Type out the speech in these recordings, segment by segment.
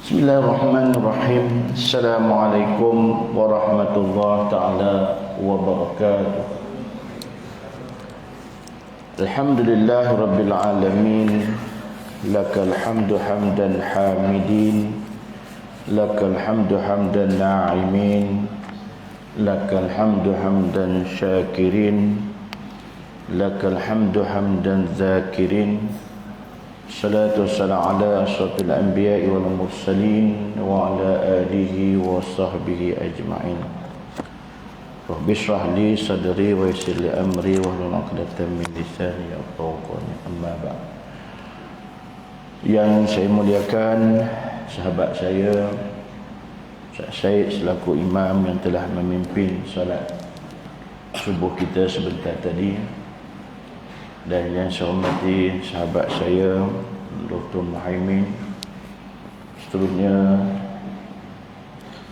Bismillahirrahmanirrahim. Assalamualaikum warahmatullahi taala wabarakatuh. Alhamdulillah rabbil alamin. Lakal hamdu hamdan hamidin, lakal hamdu hamdan na'imin, lakal hamdu hamdan syakirin, lakal hamdu hamdan zakirin. Salatu wassalam ala asyrafil anbiya'i wal mursalin wa ala alihi wa sahbihi ajma'in. Rabbi shrah li sadri wa yassir li amri wahlul 'uqdatam min lisani yafqahu qawli. Amma ba'd. Yang saya muliakan sahabat saya Syekh selaku imam yang telah memimpin salat subuh kita sebentar tadi, dan yang saya hormati sahabat saya Dr. Muhaimin, seterusnya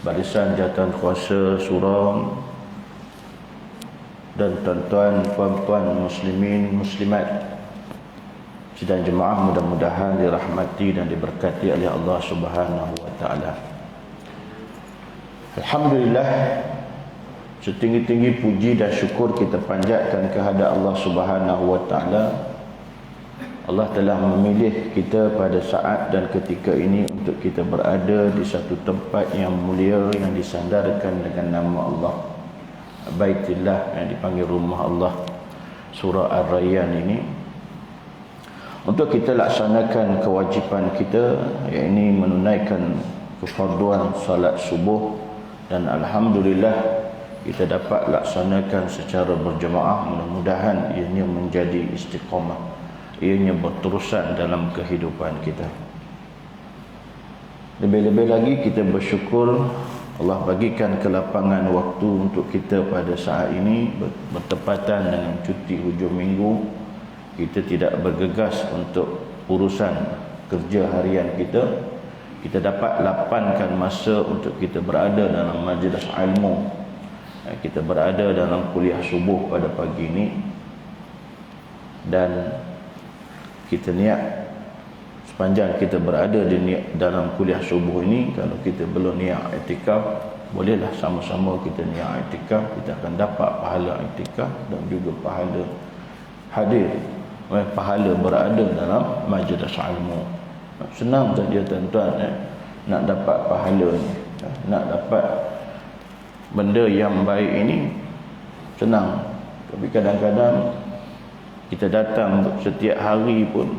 barisan jawatan kuasa surau, dan tuan-tuan puan-puan muslimin muslimat sidang jemaah, mudah-mudahan dirahmati dan diberkati oleh Allah Subhanahu wa taala. Alhamdulillah, setinggi-tinggi puji dan syukur kita panjatkan kehadap Allah Subhanahu wa taala. Allah telah memilih kita pada saat dan ketika ini untuk kita berada di satu tempat yang mulia yang disandarkan dengan nama Allah, Baitillah, yang dipanggil rumah Allah, surah Ar-Rayyan ini, untuk kita laksanakan kewajipan kita, iaitu menunaikan kefarduan salat subuh. Dan alhamdulillah kita dapat laksanakan secara berjemaah. Mudah-mudahan ianya menjadi istiqamah, ianya berterusan dalam kehidupan kita. Lebih-lebih lagi kita bersyukur Allah bagikan kelapangan waktu untuk kita pada saat ini, bertepatan dengan cuti hujung minggu. Kita tidak bergegas untuk urusan kerja harian kita. Kita dapat lapangkan masa untuk kita berada dalam majlis ilmu. Kita berada dalam kuliah subuh pada pagi ini, dan kita niat sepanjang kita berada dalam kuliah subuh ini, kalau kita belum niat i'tikaf, bolehlah sama-sama kita niat i'tikaf. Kita akan dapat pahala i'tikaf dan juga pahala hadir, pahala berada dalam majlis ilmu. Senang saja tuan-tuan, nak dapat pahala ni, nak dapat benda yang baik ini senang. Tapi kadang-kadang kita datang setiap hari pun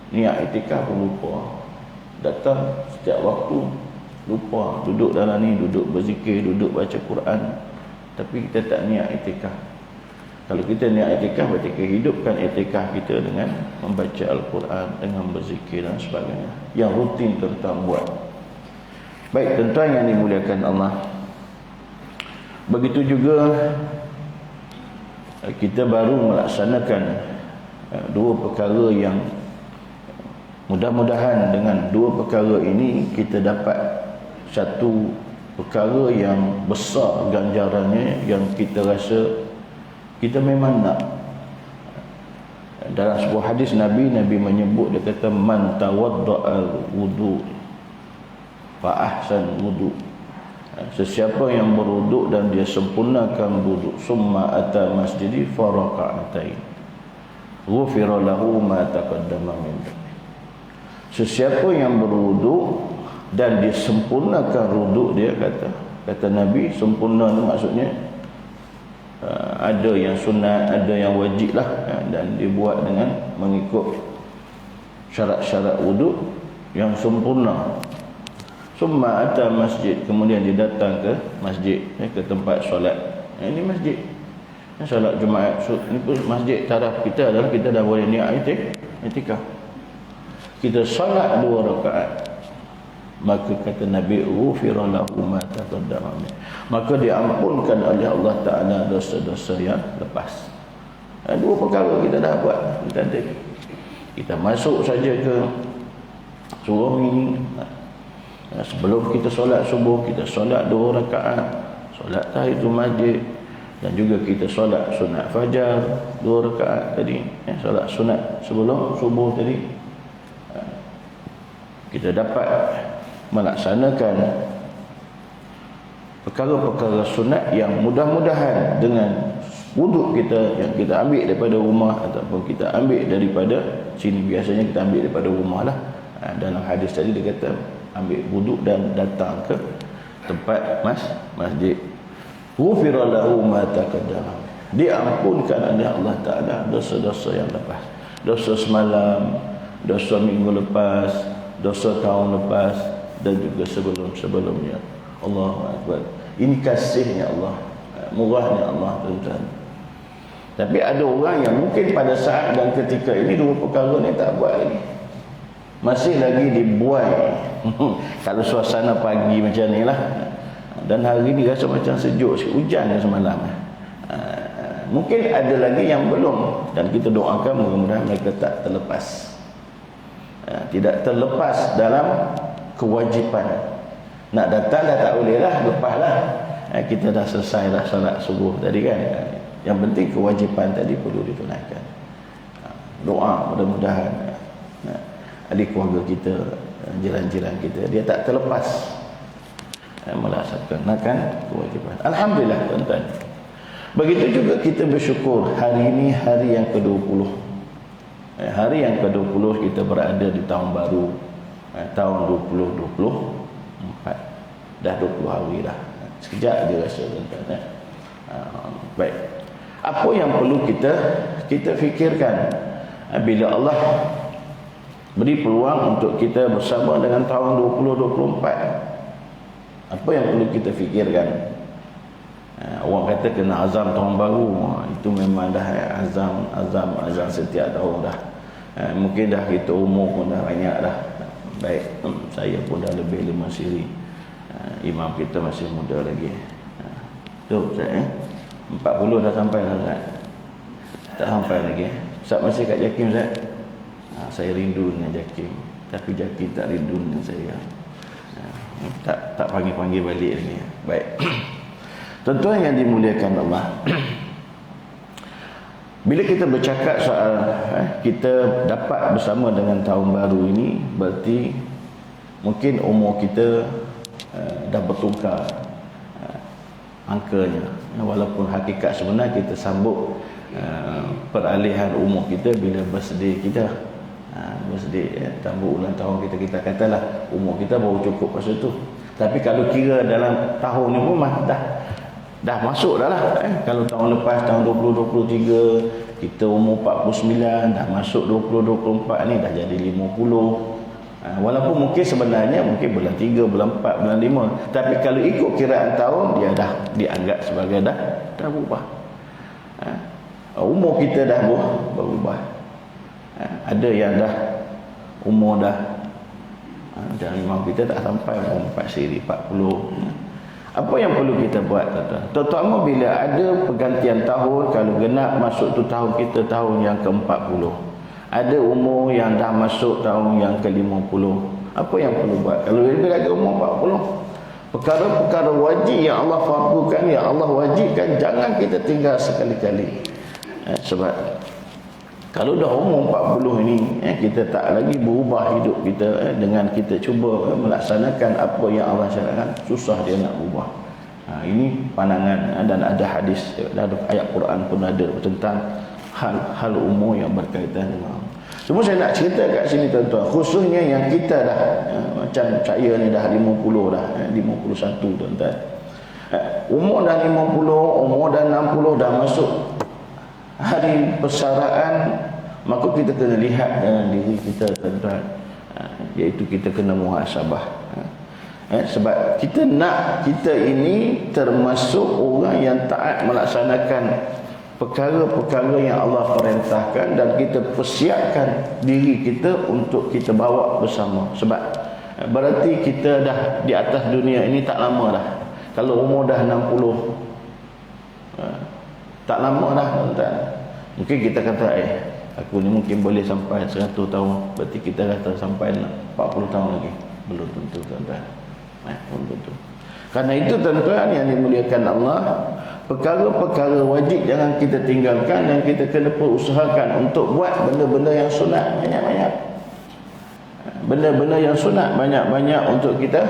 niat i'tikaf pun lupa. Datang setiap waktu lupa, duduk dalam ni, duduk berzikir, duduk baca Quran, tapi kita tak niat i'tikaf. Kalau kita niat i'tikaf, berarti kita hidupkan i'tikaf kita dengan membaca Al-Quran, dengan berzikir dan sebagainya, yang rutin kita buat. Baik tuan-tuan yang dimuliakan Allah, begitu juga kita baru melaksanakan dua perkara yang mudah-mudahan dengan dua perkara ini kita dapat satu perkara yang besar ganjarannya, yang kita rasa kita memang nak. Dalam sebuah hadis Nabi menyebut, dia kata, man tawadda'a wudu fa ahsan wudu. Sesiapa yang berwuduk dan dia sempurnakan wuduk, summa ata masjidi fa raka'atain, ghufira lahu ma taqaddama min dhanbi. Sesiapa yang berwuduk dan dia sempurnakan wuduk dia, kata Nabi, sempurna itu maksudnya ada yang sunat, ada yang wajib lah, dan dibuat dengan mengikut syarat-syarat wuduk yang sempurna. Summa ata masjid, kemudian dia datang ke masjid, ke tempat solat. Ini masjid, solat Jumaat. Ini pun masjid. Taraf kita adalah kita dah boleh niat i'tikaf. Kita solat 2 rakaat, maka kata Nabi, ghufira lahu ma taqaddama min, maka diampunkan oleh Allah Ta'ala dosa-dosa yang lepas. Dua perkara kita dah buat tadi. Kita masuk saja ke surau ini, sebelum kita solat subuh, kita solat 2 rakaat, solat tahiyatul masjid, dan juga kita solat sunat fajar 2 rakaat tadi, solat sunat sebelum subuh tadi. Kita dapat melaksanakan perkara-perkara sunat yang mudah-mudahan dengan wuduk kita yang kita ambil daripada rumah ataupun kita ambil daripada sini, biasanya kita ambil daripada rumah lah. Dalam hadis tadi dia kata ambil wuduk dan datang ke tempat masjid. Ghufira lahu ma taqaddama, diampunkan oleh Allah Ta'ala dosa-dosa yang lepas, dosa semalam, dosa minggu lepas, dosa tahun lepas, dan juga sebelum-sebelumnya. Allahu Akbar. Ini kasihnya Allah, murahnya Allah, tuan-tuan. Tapi ada orang yang mungkin pada saat dan ketika ini dua perkara ni tak buat lagi, masih lagi dibuai. Kalau suasana pagi macam ni lah, dan hari ni rasa macam sejuk sikit, hujan semalam. Mungkin ada lagi yang belum, dan kita doakan mudah-mudahan mereka tak terlepas, tidak terlepas dalam kewajipan. Nak datang dah tak boleh lah, lepaslah. Kita dah selesai dah solat subuh tadi kan. Yang penting kewajipan tadi perlu ditunaikan. Doa mudah-mudahan adik keluarga kita, jiran-jiran kita, dia tak terlepas melaksanakan kewajipan. Alhamdulillah, tuan-tuan. Begitu juga kita bersyukur hari ini hari yang ke-20. Hari yang ke-20 kita berada di tahun baru, tahun 2024. Dah 20 hari dah. Sekejap je rasa, tuan-tuan. Baik. Apa yang perlu kita fikirkan bila Allah beri peluang untuk kita bersama dengan tahun 2024? Apa yang perlu kita fikirkan? Orang kata kena azam tahun baru, itu memang dah azam setiap tahun dah. Mungkin dah kita umur pun dah banyak dah. Baik, saya pun dah lebih 5 siri. Imam kita masih muda lagi. Tu Ustaz, 40 dah sampai dah Ustaz? Tak sampai lagi. Ustaz masih kat JAKIM Ustaz? Saya rindu dengan JAKIM, tapi JAKIM tak rindu dengan saya. Tak panggil-panggil balik lagi. Baik. Tuan-tuan yang dimuliakan Allah, bila kita bercakap soal kita dapat bersama dengan tahun baru ini, berarti mungkin umur kita dah bertukar angkanya. Walaupun hakikat sebenar kita sambut peralihan umur kita bila birthday kita, birthday, tambah ulang tahun kita katalah umur kita baru cukup masa tu. Tapi kalau kira dalam tahun ni pun dah masuk dah lah. Kalau tahun lepas, tahun 2023, kita umur 49, dah masuk 2024 ni dah jadi 50. Walaupun mungkin sebenarnya mungkin bulan 3, bulan 4, bulan 5, tapi kalau ikut kiraan tahun, dia dah dianggap sebagai dah berubah. Umur kita dah berubah. Ada yang dah umur dah dan imam kita tak sampai umur 4 siri, 40. Apa yang perlu kita buat, tuan-tuan? Terutama bila ada pergantian tahun, kalau genap masuk tu tahun kita tahun yang ke-40. Ada umur yang dah masuk tahun yang ke-50. Apa yang perlu buat? Kalau bila lagi umur 40, perkara-perkara wajib yang Allah fardukan, yang Allah wajibkan, jangan kita tinggal sekali-kali. Sebab kalau dah umur 40 ini, kita tak lagi berubah hidup kita dengan kita cuba melaksanakan apa yang Allah syariatkan, susah dia nak ubah. Ini pandangan, dan ada hadis, ada ayat Quran pun ada tentang hal umur yang berkaitan dengan. Cuma saya nak cerita kat sini, tuan-tuan, khususnya yang kita dah macam saya ni dah 50 dah, 51 tuan-tuan. Umur dah 50, umur dah 60, dah masuk hari persaraan, maka kita kena lihat dalam diri kita, tuan-tuan, iaitu kita kena muhasabah. Sebab kita nak kita ini termasuk orang yang taat melaksanakan perkara-perkara yang Allah perintahkan, dan kita persiapkan diri kita untuk kita bawa bersama. Sebab berarti kita dah di atas dunia ini tak lama dah. Kalau umur dah 60, tak lama dah, tuan-tuan. Mungkin kita kata aku ni mungkin boleh sampai 100 tahun, berarti kita kata sampai 40 tahun lagi. Belum tentu, tuan-tuan. Belum tentu. Karena itu, tuan-tuan yang dimuliakan Allah, perkara-perkara wajib jangan kita tinggalkan, dan kita kena berusahakan untuk buat benda-benda yang sunat banyak-banyak. benda-benda yang sunat banyak-banyak untuk kita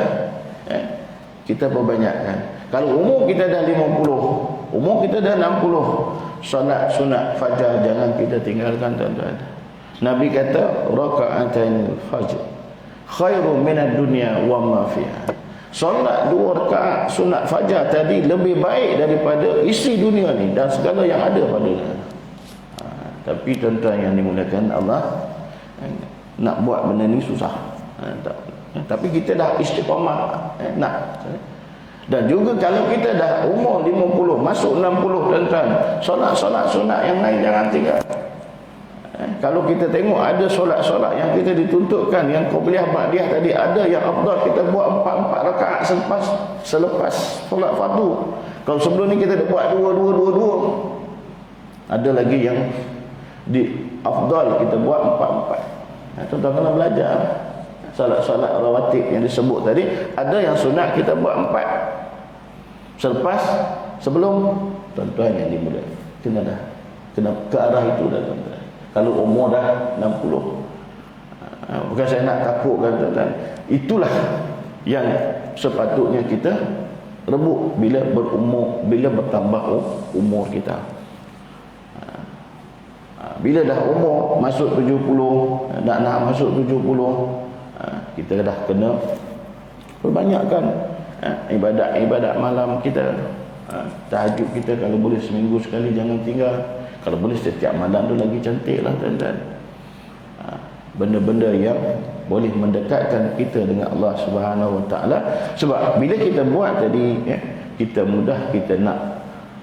kita perbanyakkan. Kalau umur kita dah 50, umur kita dah 60, solat sunat fajar jangan kita tinggalkan, tuan-tuan. Nabi kata raka'atain fajr khairu minad dunya wa ma fiha. Solat 2 rakaat sunat fajar tadi lebih baik daripada isi dunia ni dan segala yang ada padanya. Tapi tuan-tuan yang dimuliakan Allah, nak buat benda ni susah. Tapi kita dah istiqamah nak. Dan juga kalau kita dah umur 50 masuk 60, tuan-tuan, solat-solat sunat yang lain jangan tinggal. Kalau kita tengok ada solat-solat yang kita dituntutkan, yang qabliyah ba'diyah tadi, ada yang afdal kita buat 4 rakaat selepas solat fardu. Kalau sebelum ni kita dah buat 2. Ada lagi yang di afdal kita buat 4. Tuan-tuan kena belajar. Solat-solat rawatib yang disebut tadi, ada yang sunat kita buat 4 sebelum, tuan-tuan yang dimuliakan, kena ke arah itu dah, tuan-tuan. Kalau umur dah 60, bukan saya nak takutkan, tuan-tuan, itulah yang sepatutnya kita rebut bila berumur, bila bertambah umur kita. Bila dah umur masuk 70, nak masuk 70, kita dah kena perbanyakkan ibadat malam kita. Tahajud kita kalau boleh seminggu sekali jangan tinggal. Kalau boleh setiap malam tu lagi cantik lah, tuan-tuan. Benda-benda yang boleh mendekatkan kita dengan Allah Subhanahu Wa Taala. Sebab bila kita buat tadi, kita mudah kita nak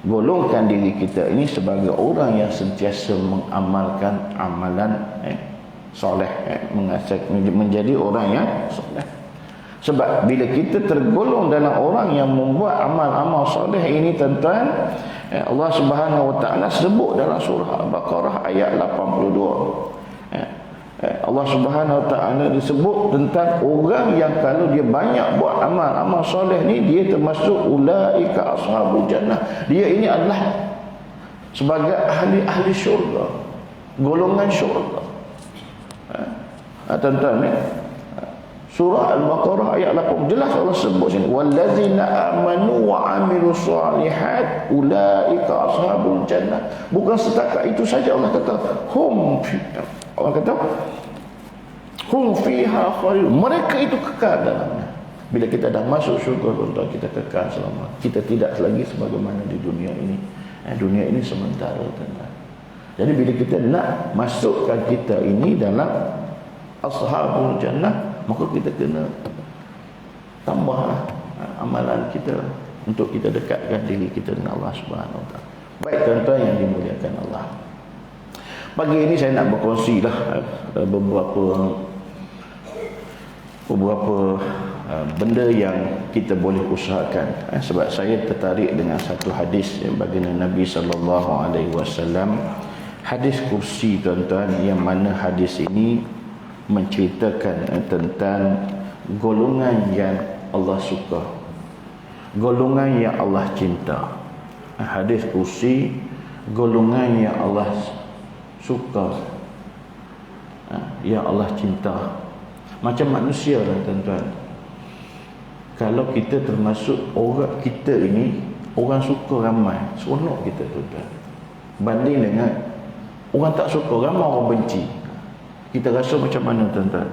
golongkan diri kita ini sebagai orang yang sentiasa mengamalkan amalan soleh, menjadi orang yang soleh. Sebab bila kita tergolong dalam orang yang membuat amal-amal soleh ini, tuan-tuan, Allah Subhanahu Wa Taala sebut dalam surah Al-Baqarah ayat 82. Allah Subhanahu Wa Taala disebut tentang orang yang kalau dia banyak buat amal-amal soleh ni, dia termasuk ulaika ashabul jannah. Dia ini adalah sebagai ahli-ahli syurga, golongan syurga. Tuan-tuan, surah Al-Baqarah ayat 8 jelas Allah sebut sini, wallazina amanu wa amilus solihat ulaika ashabul jannah. Bukan setakat itu saja, Allah kata Allah kata hum fiha khalidun, mereka itu kekal dalamnya. Bila kita dah masuk syurga, tuan-tuan, kita kekal selama. Kita tidak lagi sebagaimana di dunia ini. Dunia ini sementara, tuan-tuan. Jadi bila kita nak masukkan kita ini dalam ashabul jannah, maka kita kena tambahlah amalan kita untuk kita dekatkan diri kita dengan Allah Subhanahu Wa Taala. Baik, tuan-tuan yang dimuliakan Allah, pagi ini saya nak berkongsilah beberapa benda yang kita boleh usahakan. Sebab saya tertarik dengan satu hadis yang baginda Nabi SAW, hadis kursi, tuan-tuan, yang mana hadis ini menceritakan tentang golongan yang Allah suka, golongan yang Allah cinta. Hadis kursi, golongan yang Allah suka, yang Allah cinta. Macam manusia lah, tuan-tuan. Kalau kita termasuk orang, kita ini orang suka ramai, seronok kita, tuan-tuan. Banding dengan orang tak suka, ramai orang benci, kita rasa macam mana, tuan-tuan?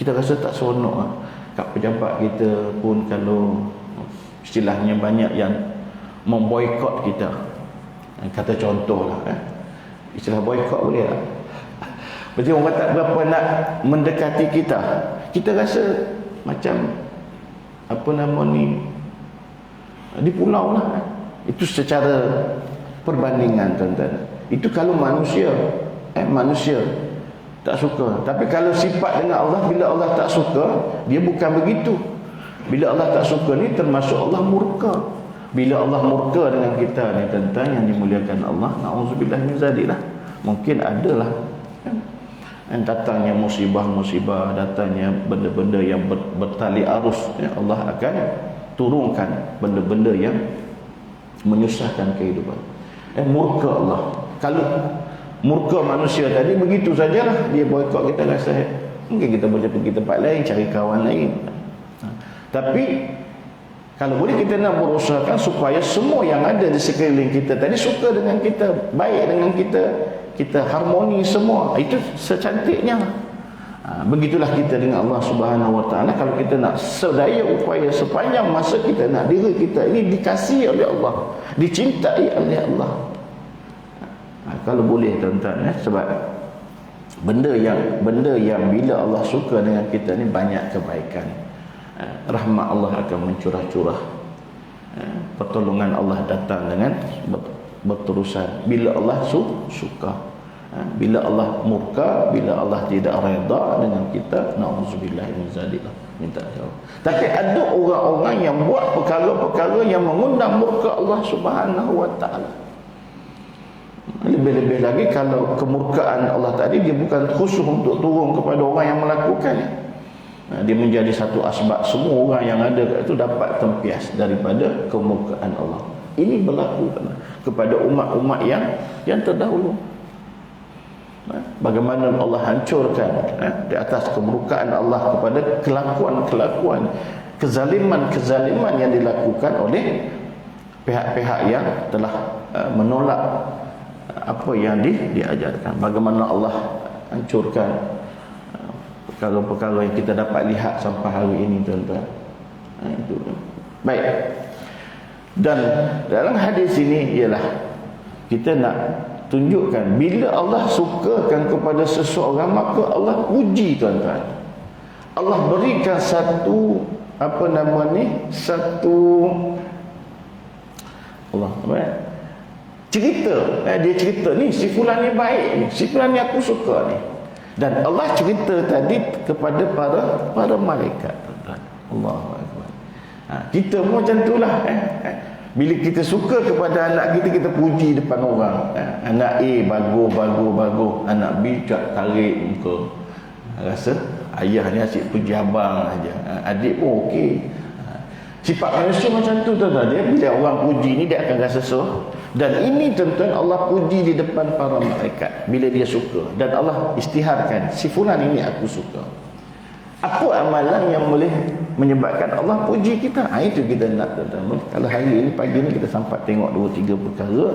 Kita rasa tak seronok. Kat pejabat kita pun kalau istilahnya banyak yang memboikot kita. Kata contohlah, istilah boikot boleh tak? Berarti orang tak berapa nak mendekati kita. Kita rasa macam apa nama ni, di pulau lah. Itu secara perbandingan, tuan-tuan. Itu kalau manusia manusia tak suka. Tapi kalau sifat dengan Allah, bila Allah tak suka, dia bukan begitu. Bila Allah tak suka ni termasuk Allah murka. Bila Allah murka dengan kita ni, tuan-tuan yang dimuliakan Allah, na'udzubillah min zalik lah. Mungkin adalah datangnya musibah-musibah, datangnya benda-benda yang bertali arus, Allah akan turunkan benda-benda yang menyusahkan kehidupan. Murka Allah. Kalau murka manusia tadi begitu sajalah, dia boikot kita, rasa Mungkin kita boleh pergi tempat lain, cari kawan lain. Tapi kalau boleh kita nak berusahakan supaya semua yang ada di sekeliling kita tadi suka dengan kita, baik dengan kita, kita harmoni semua. Itu secantiknya. Begitulah kita dengan Allah Subhanahu Wa Taala. Kalau kita nak sedaya upaya sepanjang masa kita nak diri kita ini dikasihi oleh Allah, dicintai oleh Allah. Kalau boleh tuan-tuan, sebab benda yang bila Allah suka dengan kita ni banyak kebaikan. Rahmat Allah akan mencurah-curah. Pertolongan Allah datang dengan berterusan. Bila Allah suka, bila Allah murka, bila Allah tidak redha dengan kita, na'udzubillah min zalik, minta jauh. Tapi ada orang-orang yang buat perkara-perkara yang mengundang murka Allah Subhanahu Wa Taala. Lebih-lebih lagi kalau kemurkaan Allah tadi dia bukan khusus untuk turun kepada orang yang melakukannya. Dia menjadi satu asbab semua orang yang ada kat itu dapat tempias daripada kemurkaan Allah. Ini berlaku kepada umat-umat yang terdahulu. Bagaimana Allah hancurkan di atas kemurkaan Allah kepada kelakuan-kelakuan, kezaliman-kezaliman yang dilakukan oleh pihak-pihak yang telah menolak apa yang diajarkan. Bagaimana Allah hancurkan perkara-perkara yang kita dapat lihat sampai hari ini, tuan-tuan. Itu. Baik. Dan dalam hadis ini ialah kita nak tunjukkan bila Allah sukakan kepada seseorang, maka Allah puji, tuan-tuan. Allah berikan satu cerita. Dia cerita ni si fulan ni baik ni, si fulan ni aku suka ni. Dan Allah cerita tadi kepada para malaikat, tuan-tuan. Allahu akbar. Kita pun macam itulah. Bila kita suka kepada anak kita, kita puji depan orang. Anak A bagus. Anak B tarik muka. Rasa ayah ni asyik puji abang aja. Adik pun okey. Sifat manusia macam tu, tuan-tuan. Dia bila orang puji ni dia akan rasa so. Dan ini, tuan-tuan, Allah puji di depan para malaikat bila dia suka. Dan Allah istiharkan, si fulan ini aku suka. Apa amalan yang boleh menyebabkan Allah puji kita? Itu kita nak, tuan-tuan. Kalau hari ini, pagi ni kita sempat tengok 2-3 perkara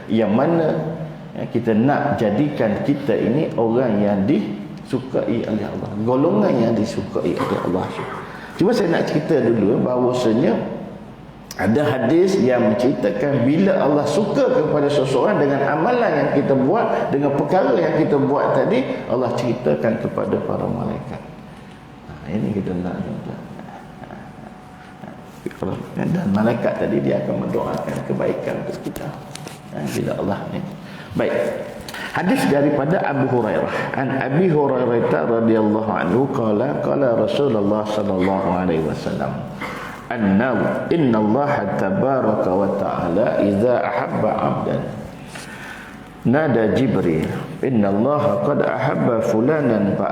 yang mana kita nak jadikan kita ini orang yang disukai oleh Allah, golongan yang disukai oleh Allah. Cuma saya nak cerita dulu bahawasanya ada hadis yang menceritakan bila Allah suka kepada seseorang dengan amalan yang kita buat, dengan perkara yang kita buat tadi, Allah ceritakan kepada para malaikat. Ini kita nak, tuan-tuan. Dan malaikat tadi dia akan mendoakan kebaikan untuk kita bila Allah ni. Baik. Hadis daripada Abu Hurairah. An Abi Hurairah radhiyallahu anhu qala Rasulullah sallallahu alaihi wasallam, inna Allah tabaraka wa ta'ala idza ahabba 'abdan nada Jibril, inna Allah qad ahabba fulanan fa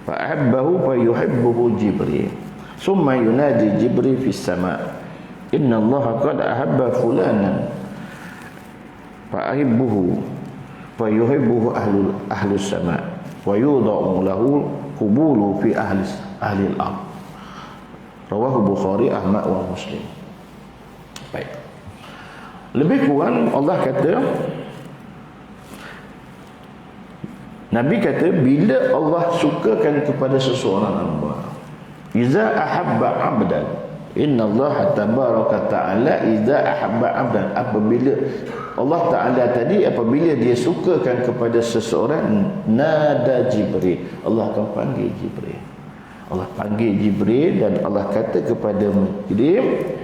ahabbahu fa yuhibbuhu Jibril. Summa yunadi Jibril fis sama', inna Allah qad ahabba fulanan fa ahibbuhu fa yuhibbuhu ahlus sama' wa yudha'u lahu qubulu fi ahli al-ard. Rawahu Bukhari, Ahmad wa Muslim. Baik. Lebih kurang Allah kata, Nabi kata bila Allah sukakan kepada seseorang hamba, iza ahabba 'abdan, inna Allah tabaraka ta'ala iza ahabba 'abdan, apabila Allah Ta'ala tadi apabila dia sukakan kepada seseorang, nada Jibril, Allah akan panggil Jibril. Allah panggil Jibril dan Allah kata kepada Jibril,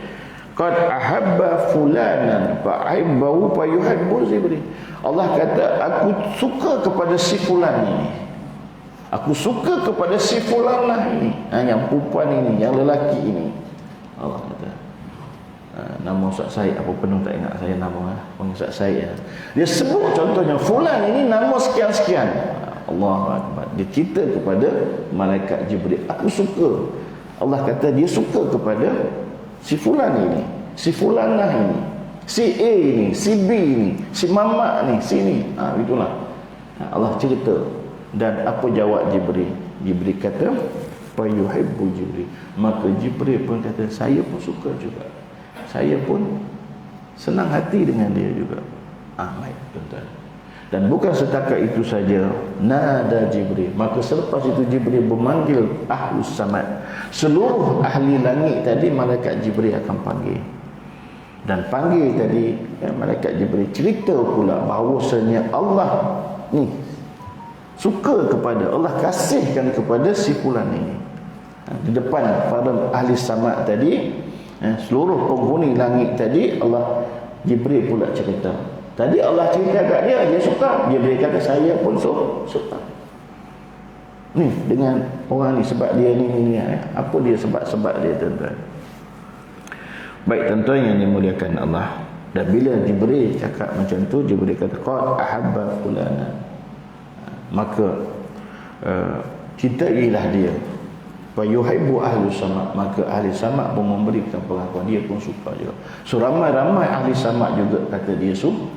qad ahabba fulanan fa ahibbahu fa yuhibbu Jibril. Allah kata aku suka kepada si fulan ini. Aku suka kepada si fulan lah ini. Yang perempuan ini, yang lelaki ini. Allah kata. Nama Ustaz Syed apa penuh tak ingat saya nama Ustaz Syed. Dia sebut contohnya fulan ini nama sekian-sekian. Allahu akbar. Dia cerita kepada malaikat Jibril, aku suka. Allah kata dia suka kepada si fulan ini, si fulanah ini, si A ini, si B ini, si mamak ni, sini. Itulah. Allah cerita Dan apa jawab Jibril? Jibril kata, fa yuhibbu Jibril. Maka Jibril pun kata, saya pun suka juga. Saya pun senang hati dengan dia juga. Baik, tuan-tuan. Dan bukan setakat itu saja, nada Jibril. Maka selepas itu Jibril memanggil ahlus samad. Seluruh ahli langit tadi malaikat Jibril akan panggil. Dan panggil tadi malaikat Jibril cerita pula bahawasanya Allah ni suka kepada, Allah kasihkan kepada si fulan ini. Di depan para ahli samad tadi, seluruh penghuni langit tadi, Allah Jibril pula cerita. Tadi Allah cerita kat dia, dia suka. Jibril kata, saya pun suka. Ni dengan orang ni sebab dia ni. Apa dia sebab dia, tuan-tuan? Baik, tuan-tuan yang dimuliakan Allah. Dan bila Jibril cakap macam tu, Jibril kata, qad ahabba fulana. Maka cintailah dia. Fa yuhibbu ahlus samad. Maka ahli samad pun memberikan pengakuan, dia pun suka juga. So ramai-ramai ahli samad juga kata dia suka.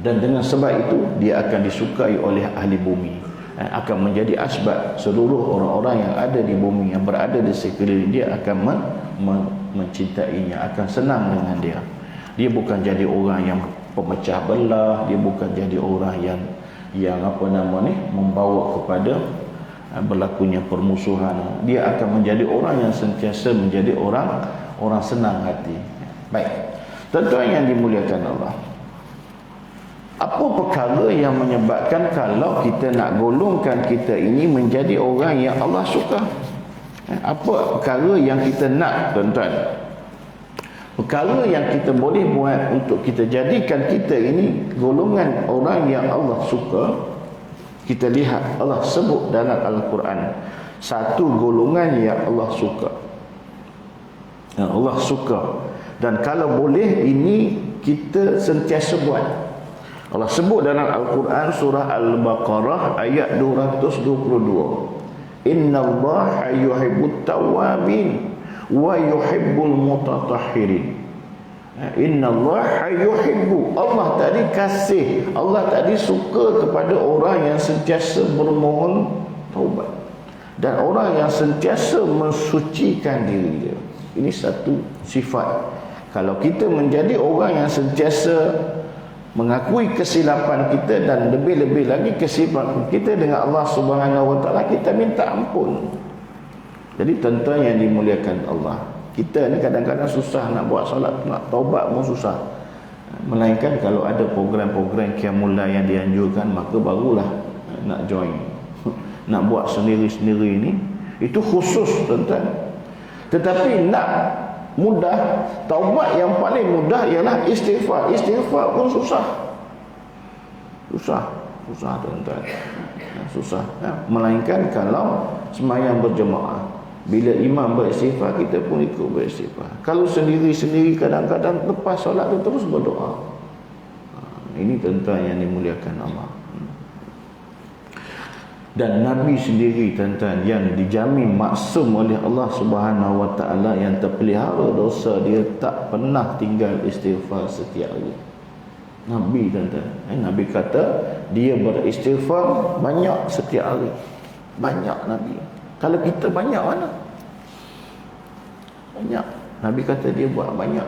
Dan dengan sebab itu dia akan disukai oleh ahli bumi. Akan menjadi asbab seluruh orang-orang yang ada di bumi, yang berada di sekeliling dia akan mencintainya, akan senang dengan dia. Dia bukan jadi orang yang pemecah belah, dia bukan jadi orang yang membawa kepada berlakunya permusuhan. Dia akan menjadi orang yang sentiasa menjadi orang senang hati. Baik, tuan-tuan yang dimuliakan Allah, apa perkara yang menyebabkan kalau kita nak golongkan kita ini menjadi orang yang Allah suka? Apa perkara yang kita nak, tuan-tuan? Perkara yang kita boleh buat untuk kita jadikan kita ini golongan orang yang Allah suka. Kita lihat Allah sebut dalam Al-Quran satu golongan yang Allah suka. Yang Allah suka. Dan kalau boleh ini kita sentiasa buat. Allah sebut dalam Al-Quran surah Al-Baqarah ayat 222. Innallaha yuhibbut tawwabin wa yuhibbul mutatahhirin. Innallaha yuhibbu, Allah tadi kasih, Allah tadi suka kepada orang yang sentiasa bermohon taubat dan orang yang sentiasa mensucikan diri dia. Ini satu sifat. Kalau kita menjadi orang yang sentiasa mengakui kesilapan kita dan lebih-lebih lagi kesilapan kita dengan Allah Subhanahu Wa Taala, kita minta ampun. Jadi tuan-tuan yang dimuliakan Allah, kita ni kadang-kadang susah nak buat solat, nak taubat pun susah. Melainkan kalau ada program-program qiyamul lail yang dianjurkan, maka barulah nak join. Nak buat sendiri-sendiri ni, itu khusus, tuan-tuan. Tetapi nak mudah, taubat yang paling mudah ialah istighfar. Istighfar pun susah, tuan-tuan. Susah. Melainkan kalau sembahyang berjemaah, bila imam beristighfar, kita pun ikut beristighfar. Kalau sendiri-sendiri, kadang-kadang lepas solat tu terus berdoa. Ini tuan-tuan yang dimuliakan Allah. Dan Nabi sendiri, tuan-tuan, yang dijamin maksum oleh Allah Subhanahu Wa Taala, yang terpelihara dosa, dia tak pernah tinggal istighfar setiap hari. Nabi, tuan-tuan, Nabi kata dia beristighfar banyak setiap hari. Banyak Nabi. Kalau kita banyak mana? Banyak. Nabi kata dia buat banyak.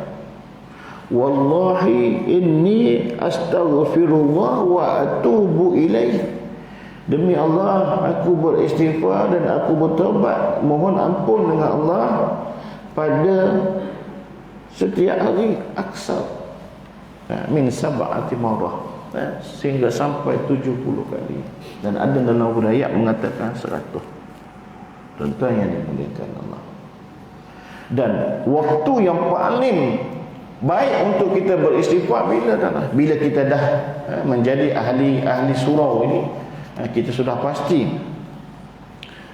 Wallahi inni astaghfirullah wa atubu ilaih. Demi Allah, aku beristighfar dan aku bertaubat, mohon ampun dengan Allah pada setiap hari aksar min sab'ati marrah, sehingga sampai 70 kali. Dan ada dalam riwayat mengatakan 100. Tuan-tuan yang dimuliakan Allah. Dan waktu yang paling baik untuk kita beristighfar bila kita dah menjadi ahli surau ini. Kita sudah pasti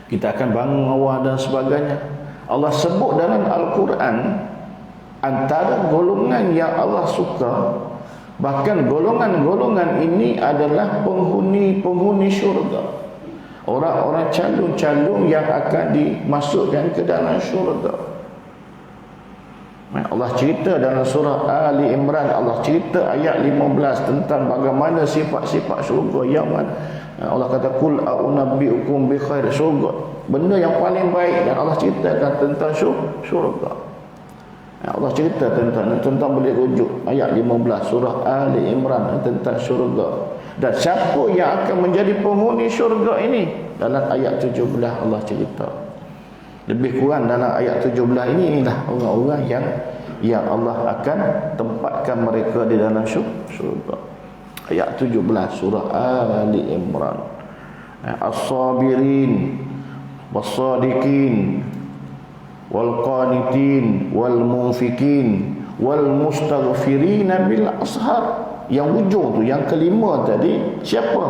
kita akan bangun awal dan sebagainya. Allah sebut dalam Al-Quran antara golongan yang Allah suka, bahkan golongan-golongan ini adalah penghuni syurga, orang-orang calon-calon yang akan dimasukkan ke dalam syurga. Allah cerita dalam surah Ali Imran, Allah cerita ayat 15 tentang bagaimana sifat-sifat syurga. Yaman Allah kata kul a'unabbiukum bi khair, syurga benda yang paling baik, dan Allah ceritakan tentang syurga. Allah cerita tentang boleh rujuk ayat 15 surah Ali Imran tentang syurga, dan siapa yang akan menjadi penghuni syurga ini. Dalam ayat 17 Allah cerita lebih kurang dalam ayat 17 ini, inilah orang-orang yang Allah akan tempatkan mereka di dalam syurga. Ayat 17 surah Ali Imran. As-sabirin was-sadiqin wal-qanitin wal-munfikin wal-mustaghfirin bil ashar. Yang ujung tu, yang kelima tadi, siapa?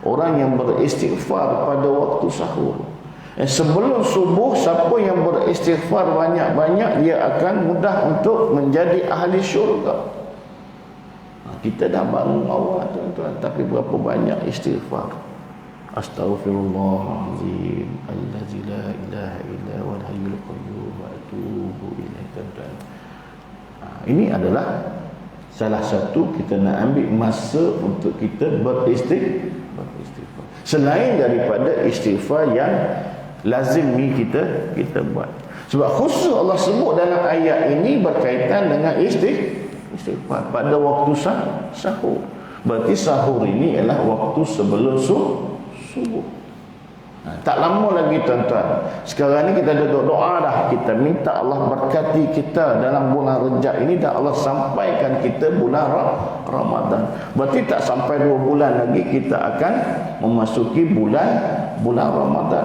Orang yang beristighfar pada waktu sahur. Sebelum subuh, siapa yang beristighfar banyak-banyak, dia akan mudah untuk menjadi ahli syurga. Kita dah bangun awal tuan-tuan, tapi berapa banyak istighfar. Astaghfirullahalazim allazi la ilaha illa huwal hayyul qayyum wa atubu ilaihi. Tuan-tuan, ini adalah salah satu kita nak ambil masa untuk kita beristighfar. Selain daripada istighfar yang lazim ni kita buat. Sebab khusus Allah sebut dalam ayat ini berkaitan dengan istighfar pada waktu sahur. Berarti sahur ini ialah waktu sebelum subuh. Tak lama lagi tuan-tuan. Sekarang ni kita ada doa dah. Kita minta Allah berkati kita dalam bulan Rejab ini, dan Allah sampaikan kita bulan Ramadan. Berarti tak sampai 2 bulan lagi kita akan memasuki bulan Ramadan.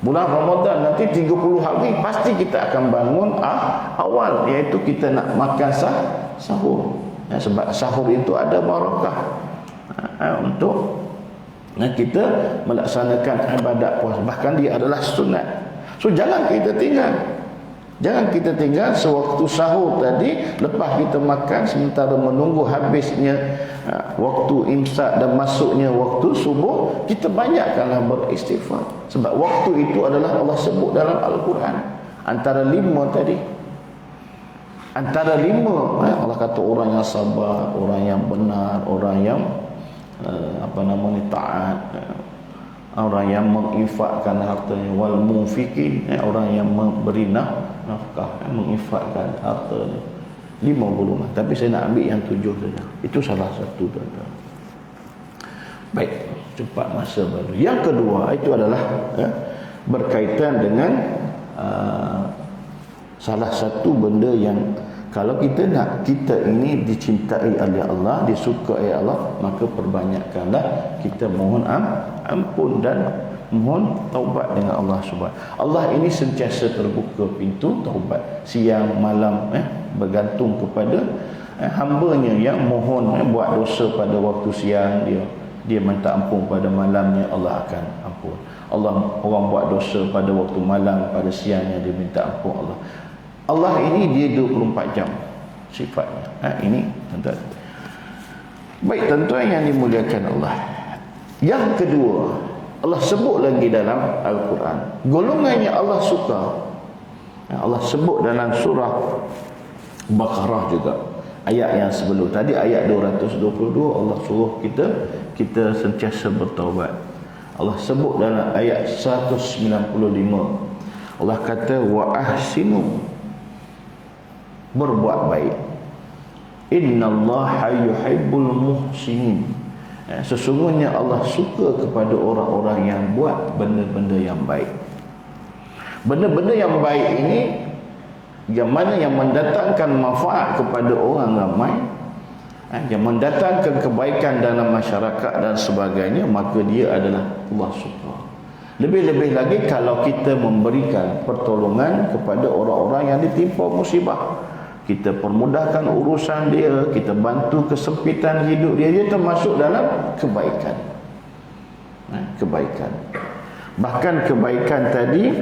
Bulan Ramadan nanti 30 hari pasti kita akan bangun awal, iaitu kita nak makan sahur. Sebab sahur itu ada barakah untuk kita melaksanakan ibadat puasa. Bahkan dia adalah sunat. So jangan kita tinggal sewaktu sahur tadi, lepas kita makan, sementara menunggu habisnya waktu imsak dan masuknya waktu subuh, kita banyakkanlah beristighfar. Sebab waktu itu adalah Allah sebut dalam Al-Quran antara 5 tadi. Antara 5 Allah kata orang yang sabar, orang yang benar, orang yang taat, orang yang menginfakkan hartanya, wal munfikin, orang yang memberi nafkah, menginfakkan hartanya. 50. Tapi saya nak ambil yang 7 saja. Itu salah satu tuan-tuan. Baik, cepat masa baru. Yang kedua itu adalah berkaitan dengan salah satu benda yang kalau kita nak kita ini dicintai oleh Allah, disukai oleh Allah, maka perbanyakkanlah kita mohon ampun dan mohon taubat dengan Allah Subhanahu. Allah ini sentiasa terbuka pintu taubat siang malam, bergantung kepada hamba-Nya yang mohon buat dosa pada waktu siang, dia minta ampun pada malamnya, Allah akan ampun. Orang buat dosa pada waktu malam, pada siangnya dia minta ampun Allah. Allah ini dia 24 jam sifatnya. Ini tuan-tuan. Baik tuan-tuan yang dimuliakan Allah. Yang kedua, Allah sebut lagi dalam Al-Quran golongan yang Allah suka. Allah sebut dalam surah Baqarah juga, ayat yang sebelum tadi, ayat 222, Allah suruh kita sentiasa bertaubat. Allah sebut dalam ayat 195, Allah kata wa ahsinu, berbuat baik. Innallaha yuhibbul muhsinin. Sesungguhnya Allah suka kepada orang-orang yang buat benda-benda yang baik. Benda-benda yang baik ini yang mana yang mendatangkan manfaat kepada orang ramai, yang mendatangkan kebaikan dalam masyarakat dan sebagainya, maka dia adalah Allah suka. Lebih-lebih lagi kalau kita memberikan pertolongan kepada orang-orang yang ditimpa musibah, kita permudahkan urusan dia, kita bantu kesempitan hidup dia, dia termasuk dalam kebaikan. Kebaikan. Bahkan kebaikan tadi,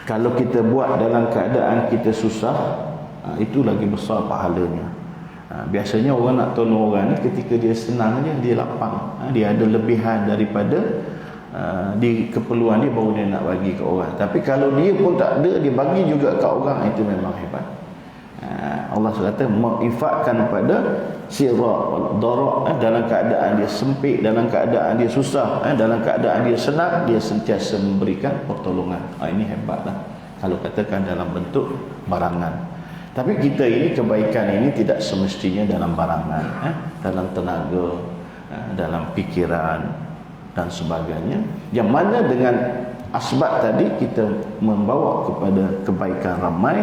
kalau kita buat dalam keadaan kita susah, itu lagi besar pahalanya. Biasanya orang nak tolong orang ni ketika dia senang dia lapang, dia ada lebihan daripada di keperluan dia, baru dia nak bagi ke orang. Tapi kalau dia pun tak ada, dia bagi juga ke orang, itu memang hebat. Allah kata menginfakkan pada sirra dara, dalam keadaan dia sempit, dalam keadaan dia susah, dalam keadaan dia senang, dia sentiasa memberikan pertolongan. Ini hebatlah kalau katakan dalam bentuk barangan. Tapi kita ini, kebaikan ini tidak semestinya dalam barangan, dalam tenaga, dalam pikiran dan sebagainya, yang mana dengan asbab tadi kita membawa kepada kebaikan ramai,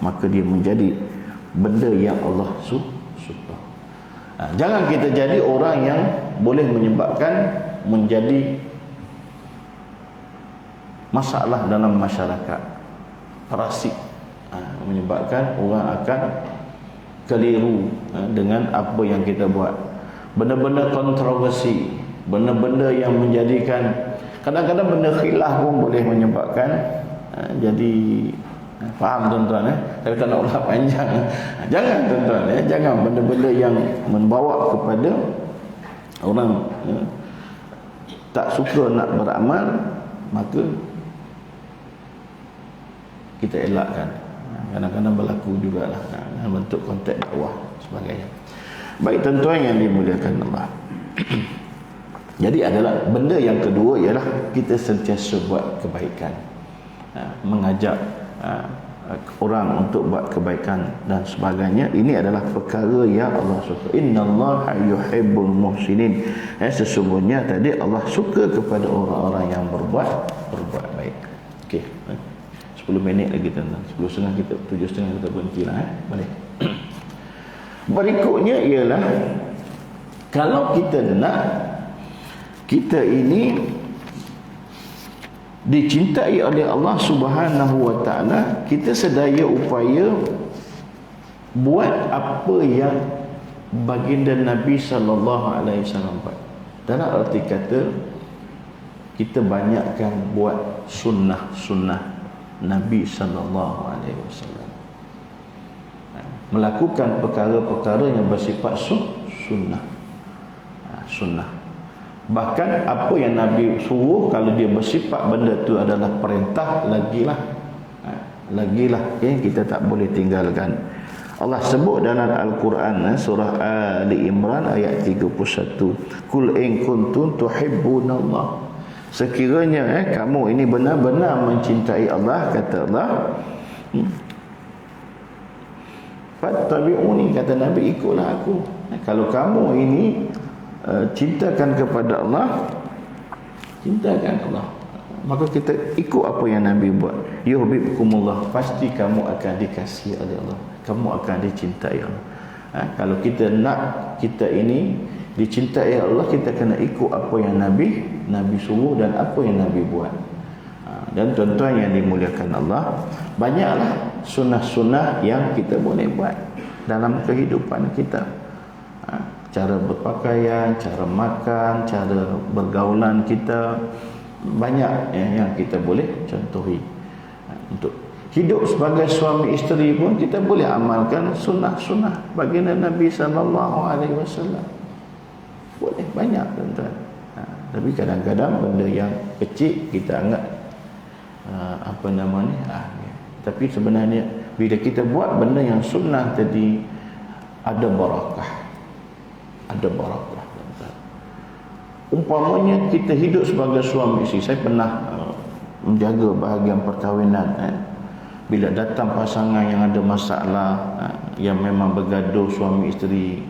maka dia menjadi benda yang Allah suka. Jangan kita jadi orang yang boleh menyebabkan menjadi masalah dalam masyarakat, parasit, menyebabkan orang akan keliru dengan apa yang kita buat. Benda-benda kontroversi, benda-benda yang menjadikan, kadang-kadang benda khilaf pun boleh menyebabkan jadi, faham tuan-tuan, tapi tak nak ulang panjang. Jangan tuan-tuan, jangan benda-benda yang membawa kepada orang tak suka nak beramal, maka kita elakkan. Kadang-kadang berlaku jugalah dalam bentuk konteks dakwah sebagainya. Baik tuan-tuan yang dimuliakan Allah. Jadi adalah benda yang kedua ialah kita sentiasa buat kebaikan, mengajak orang untuk buat kebaikan dan sebagainya. Ini adalah perkara yang Allah suka. Innallaha yuhibbul muhsinin. Sesungguhnya tadi Allah suka kepada orang-orang yang berbuat baik. Okey, 10 minit lagi tuan-tuan. 10.30 kita, 7.30 kita berhentilah. Boleh. Berikutnya ialah, kalau kita nak kita ini dicintai oleh Allah Subhanahu wa taala, kita sedaya upaya buat apa yang baginda Nabi sallallahu alaihi wasallam buat. Dalam arti kata, kita banyakkan buat sunnah-sunnah Nabi sallallahu alaihi wasallam. Melakukan perkara-perkara yang bersifat sunnah. Sunnah. Bahkan apa yang Nabi suruh, kalau dia bersifat benda tu adalah perintah, lagilah kita tak boleh tinggalkan. Allah sebut dalam Al-Quran surah Ali Imran ayat 31, Qul in kuntum tuhibbunallah. Sekiranya kamu ini benar-benar mencintai Allah, kata Allah, fattabi'uni, kata Nabi, ikutlah aku. Kalau kamu ini cintakan kepada Allah, maka kita ikut apa yang Nabi buat. Yuhibbukumullah, pasti kamu akan dikasihi oleh Allah, kamu akan dicintai Allah. Kalau kita nak kita ini dicintai Allah, kita kena ikut apa yang Nabi suruh dan apa yang Nabi buat. Dan tuan-tuan yang dimuliakan Allah, banyaklah sunnah-sunnah yang kita boleh buat dalam kehidupan kita. Cara berpakaian, cara makan, cara bergaulan kita, banyak yang kita boleh contohi. Untuk hidup sebagai suami isteri pun kita boleh amalkan sunnah-sunnah baginda Nabi sallallahu alaihi wasallam. Boleh banyak tuan-tuan. Tapi kadang-kadang benda yang kecil kita anggap tapi sebenarnya bila kita buat benda yang sunnah tadi, ada barakah. Umpamanya kita hidup sebagai suami isteri. Saya pernah menjaga bahagian perkahwinan. Bila datang pasangan yang ada masalah, yang memang bergaduh suami isteri,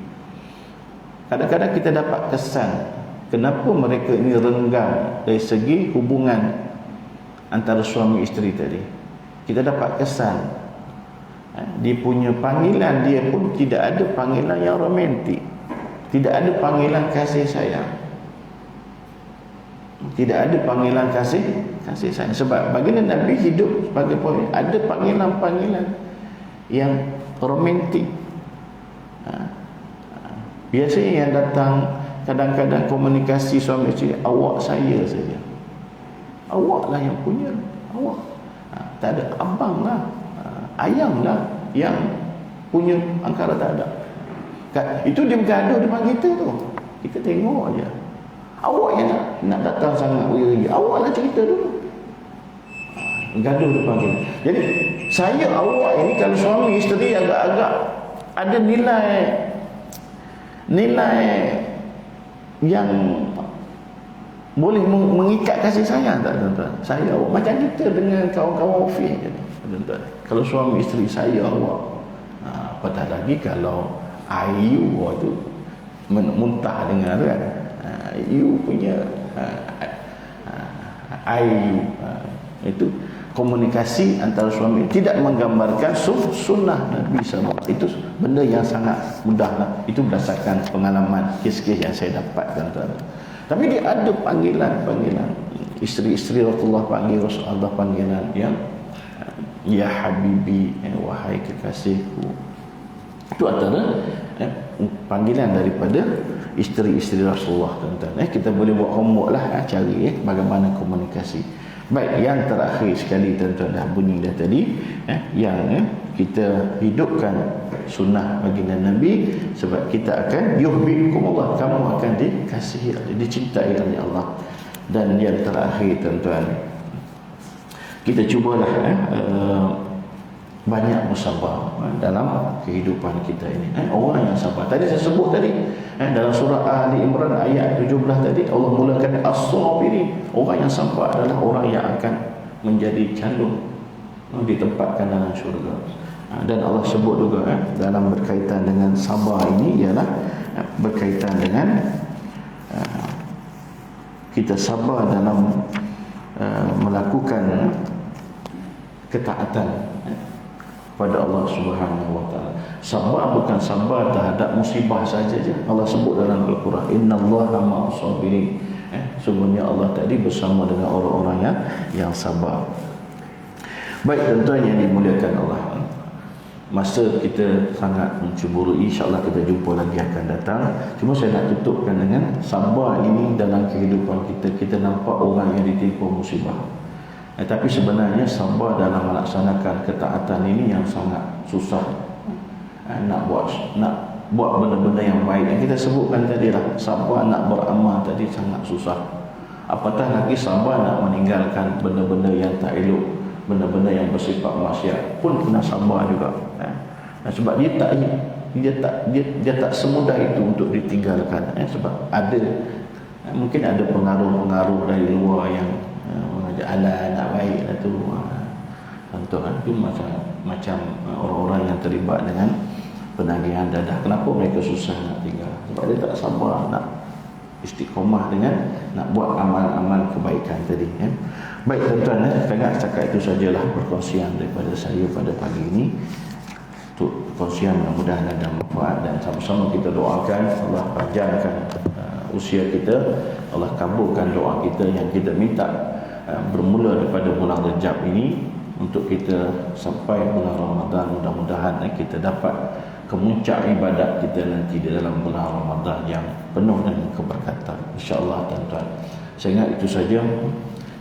kadang-kadang kita dapat kesan kenapa mereka ini renggang dari segi hubungan antara suami isteri tadi. Kita dapat kesan dia punya panggilan dia pun tidak ada panggilan yang romantik, tidak ada panggilan kasih sayang, tidak ada panggilan kasih sayang. Sebab baginda Nabi hidup sebagai ada panggilan-panggilan yang romantik. Biasanya yang datang kadang-kadang komunikasi suami isteri, awak saya saja, awak lah yang punya, awak, tak ada abang lah, ayang lah yang punya, angkara tak ada. Itu dia bergaduh depan kita tu, kita tengok aja. Awak yang nak datang sangat wiri, awak lah cerita dulu, gaduh depan kita. Jadi saya awak ini, kalau suami isteri agak-agak ada nilai yang boleh mengikat kasih sayang tak tuan-tuan? Saya awak macam kita dengan kawan-kawan ofis je tuan-tuan. Kalau suami isteri saya awak, apatah lagi kalau Ayu tu muntah dengar kan. You punya Ayu itu komunikasi antara suami tidak menggambarkan sunnah Nabi SAW. Itu benda yang sangat mudah lah. Itu berdasarkan pengalaman kes-kes yang saya dapat tuan-tuan. Tapi dia ada panggilan isteri-isteri Rasulullah panggil Rasulullah panggilan yang ya Habibi, wahai kekasihku. Itu antara panggilan daripada isteri-isteri Rasulullah tuan-tuan. Kita boleh buat homework lah, cari bagaimana komunikasi. Baik, yang terakhir sekali tuan-tuan dah bunyi dah tadi, yang kita hidupkan sunnah baginda Nabi, sebab kita akan yuhibbukumullah, kamu akan dikasihi, dicintai oleh Allah. Dan yang terakhir tuan-tuan, kita cubalah banyak bersabar dalam kehidupan kita ini. Orang yang sabar, tadi saya sebut tadi dalam surah Ali Imran ayat 17 tadi, Allah mulakan as-sabirin. Orang yang sabar adalah orang yang akan menjadi calon ditempatkan dalam syurga. Dan Allah sebut juga dalam berkaitan dengan sabar ini ialah berkaitan dengan kita sabar dalam melakukan ketaatan pada Allah Subhanahu wa taala. Sabar bukan sabar terhadap musibah saja je. Allah sebut dalam Al-Quran, innallaha ma'as sabirin. Sungguhnya Allah tadi bersama dengan orang-orang yang sabar. Baik tuan-tuan yang dimuliakan Allah, masa kita sangat mencemburui, insya-Allah kita jumpa lagi akan datang. Cuma saya nak tutupkan dengan sabar ini dalam kehidupan kita. Kita nampak orang yang ditimpa musibah, tapi sebenarnya sabar dalam melaksanakan ketaatan ini yang sangat susah. Nak buat benda-benda yang baik yang kita sebutkan tadi lah, sabar nak beramal tadi sangat susah. Apatah lagi sabar nak meninggalkan benda-benda yang tak elok, benda-benda yang bersifat maksiat pun kena sabar juga. Sebab dia tak semudah itu untuk ditinggalkan. Sebab mungkin ada pengaruh-pengaruh dari luar yang mengajak nak baik lah tu. Tuan-tuan tu macam orang-orang yang terlibat dengan penagihan dadah. Kenapa mereka susah nak tinggal? Sebab dia tak sabar nak istiqomah dengan nak buat amal-amal kebaikan tadi. Baik tuan-tuan, saya cakap itu sajalah perkongsian daripada saya pada pagi ini. Untuk perkongsian mudah-mudahan ada manfaat, dan sama-sama kita doakan Allah panjangkan usia kita, Allah kabulkan doa kita yang kita minta bermula daripada bulan Rejab ini untuk kita sampai bulan Ramadan. Mudah-mudahan kita dapat kemuncak ibadat kita nanti di dalam bulan Ramadan yang penuh dengan keberkatan, insya-Allah tuan-tuan. Saya ingat itu saja.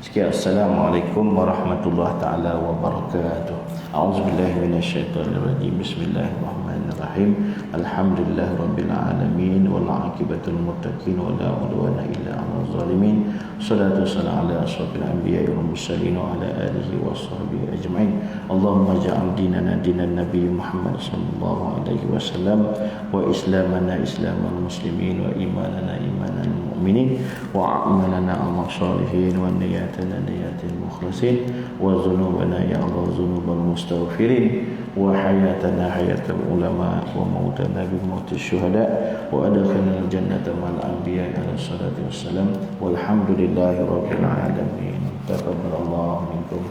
Sekian, assalamualaikum warahmatullahi taala wabarakatuh. A'udzubillahi minasyaitonirrajim. Bismillahirrahmanirrahim. Alhamdulillahirabbil alamin wal 'aqibatul muttaqin wa la 'udwana illa 'alal zalimin. Shalatu wassalamu ala asyrafil anbiya'i wal mursalin wa ala alihi washabbihi ajma'in. Allahumma ja'al dinana dinan nabiy Muhammad sallallahu alaihi wasallam wa islamana islamal muslimin wa imanana imanal mu'minin wa a'malana amal salihin wa niyatana niyatil mukhlasin wa dhunubana ya Allah dhunubal mustaghfirin wa hayatana hayatal ulama wa mautana bi mautis syuhada wa adkhilna jannata ma'al anbiya'i alaihi salatu wassalam walhamdulillahi rabbil alamin. Taqabbalallahu minkum.